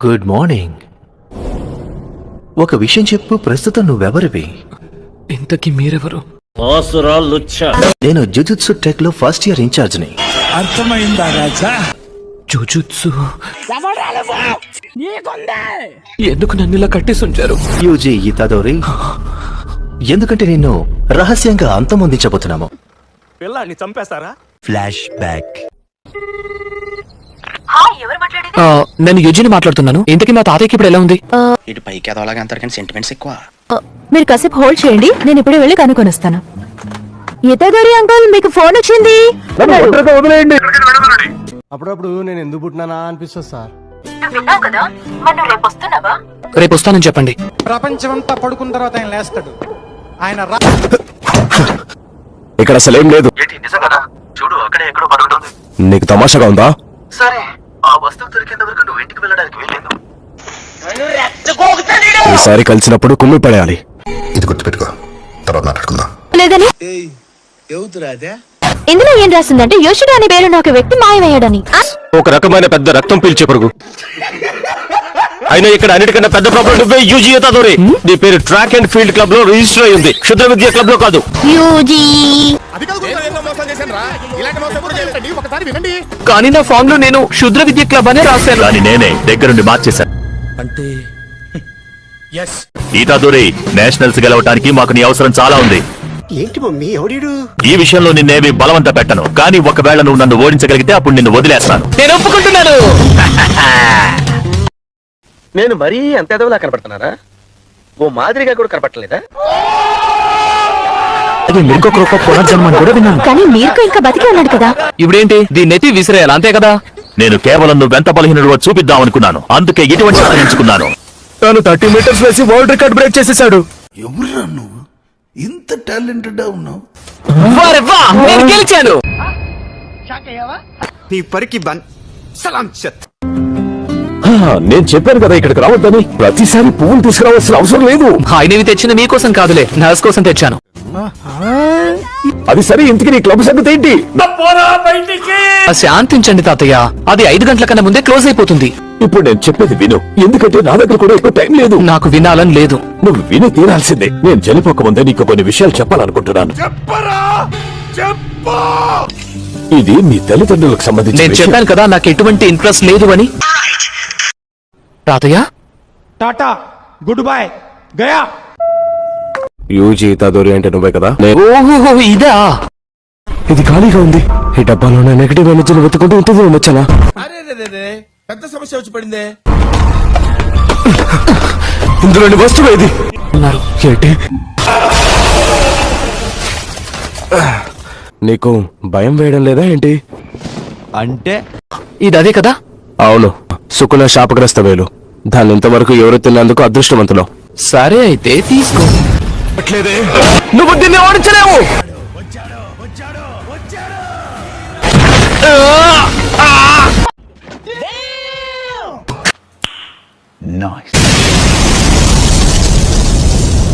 Good morning. ఒక విషయం చెప్పు, ప్రస్తుతం నువ్వెవరివి? ఇంతకీ మీరెవరు? నేను జుజుత్సు టెక్ లో ఫస్ట్ ఇయర్ ఇన్ఛార్జ్ని. అర్థమైందా రాజా? జుజుత్సు. ఎందుకు నన్ను ఇలా కట్టేసి ఉంచారు? యూజీ ఇతాదోరి, ఎందుకంటే నిన్ను రహస్యంగా అంతమొందించబోతున్నాము. పిల్లాన్ని చంపేస్తారా? Flash back. నేను యుజిని మాట్లాడుతున్నాను. ఇంతకీ మా తాతయ్యకి ఇప్పుడు ఎలా ఉంది? ఇటు పైకి ఎదవలాగా అంటారు కానీ సెంటిమెంట్స్ ఎక్కువ. మీరు కాసేపు హోల్డ్ చేయండి, నేను ఇప్పుడే వెళ్ళి కనుక్కొని వస్తాను. ఇతగారి అంకుల్, మీకు ఫోన్ వచ్చింది. అప్పుడప్పుడు నేను ఎందుకు పుట్టినానా అనిపిస్తుంది సార్. రేపు వస్తానని చెప్పండి. ప్రపంచమంతా పడుకున్న తర్వాత ఆయన లేస్తాడు. ఆయన ఇక్కడ అసలేం లేదు. చూడు, అక్కడే ఎక్కడో పడుకుంటుంది. నీకు తమాషాగా ఉందా? సరే, ఆ వస్తువు దొరికేంత వరకు నువ్వు ఇంటికి వెళ్ళడానికి వెళ్ళలేదు. ఈసారి కలిసినప్పుడు కుమ్మి పడేయాలి. ఇది గుర్తుపెట్టుకో, తర్వాత మాట్లాడుకుందాం. లేదని ఇందులో ఏం రాసిందంటే యోషుడు అనే పేరున్న ఒక వ్యక్తి మాయమయ్యాడని. ఒక రకమైన పెద్ద రక్తం పీల్చే పురుగు. అయినా ఇక్కడ అన్నిటికన్నా పెద్ద ప్రాబ్లం నువ్వే యూజీ ఇతాదోరి. నీ పేరు ట్రాక్ అండ్ ఫీల్డ్ క్లబ్ లో రిజిస్టర్ అయ్యింది, క్షుద్ర విద్య క్లబ్ లో కాదు. యూజీ కానీ నా ఫామ్ లో నేను క్షుద్ర విద్య క్లబ్ అనే రాశాను. కానీ నేనే దగ్గరుండి మార్చేశాను. అంటే ఇతాదోరి, నేషనల్స్ గెలవటానికి మాకు నీ అవసరం చాలా ఉంది. ఏంటి మమ్మీ, ఎవడీడు? ఈ విషయంలో నిన్నేమి బలవంత పెట్టను, కానీ ఒకవేళ నువ్వు నన్ను ఓడించగలిగితే అప్పుడు నిన్ను వదిలేస్తాను. నేను ఒప్పుకుంటున్నాను. నేను మరీ అంత ఎదవలా కనపడుతున్నారా? ఓ మాదిరిగా కూడా కనపడలేదా? అది ఇంకొక రూప పునర్జన్మని కూడా విన్నాను. కానీ మీరు ఇంకా బతికే ఉన్నాడు కదా. ఇప్పుడేంటి, దీన్ని ఎత్తి విసిరేయాలి, అంతే కదా? నేను కేవలం నువ్వెంత బలహీనుడివో చూపిద్దాం అనుకున్నాను, అందుకే ఇటువంటి ఎంచుకున్నాను. తను 30 మీటర్స్ వేసి వరల్డ్ రికార్డ్ బ్రేక్ చేసేసాడు. ఎవరురా నువ్వు? ఇంత టాలెంటెడ్ ఉన్నావు. నేను గెలిచాను. నీ పరికి బన్ సలాం చత్. నేను చెప్పాను కదా ఇక్కడికి రావద్దని. ప్రతిసారి పువ్వులు తీసుకురావాల్సిన అవసరం లేదు. ఆయనవి తెచ్చిన మీకోసం కాదులే, నర్స్ కోసం తెచ్చాను. అది సరే, ఇంటికి నీ క్లబ్ సంగతి ఏంటి? శాంతించండి తాతయ్య, అది 5 గంటల కన్నా ముందే క్లోజ్ అయిపోతుంది. ఇప్పుడు నేను చెప్పేది విను, ఎందుకంటే నా దగ్గర కూడా ఎక్కువ టైం లేదు. నాకు వినాలని లేదు. నువ్వు విని తీరాల్సిందే. నేను చనిపోక ముందే నీకు కొన్ని విషయాలు చెప్పాలనుకుంటున్నాను. ఇది మీ తల్లిదండ్రులకు సంబంధించి. నేను చెప్పాను కదా నాకు ఎటువంటి ఇంట్రెస్ట్ లేదు అని. తాతయ్య, టాటా, గుడ్ బై, గయా. యూజీ ఇతాదోరి అంటే నువ్వే కదా? ఓహో ఇదా? ఇది ఖాళీగా ఉంది. ఈ డబ్బాలో నెగటివ్ ఎనర్జీని వెతుకుంటూ ఉంటుంది వచ్చానా? పెద్ద సమస్య వచ్చి పడిందే. ఇందులోని వస్తువు ఏది? ఏంటి? నీకు భయం వేయడం లేదా ఏంటి? అంటే ఇది అదే కదా? అవును, శుకుల శాపగ్రస్త వేలు. దాన్ని ఇంతవరకు ఎవరు తిన్నందుకు అదృష్టవంతులు. సరే అయితే తీసుకో. నువ్వు దీన్ని ఓడించలేవు. నైస్.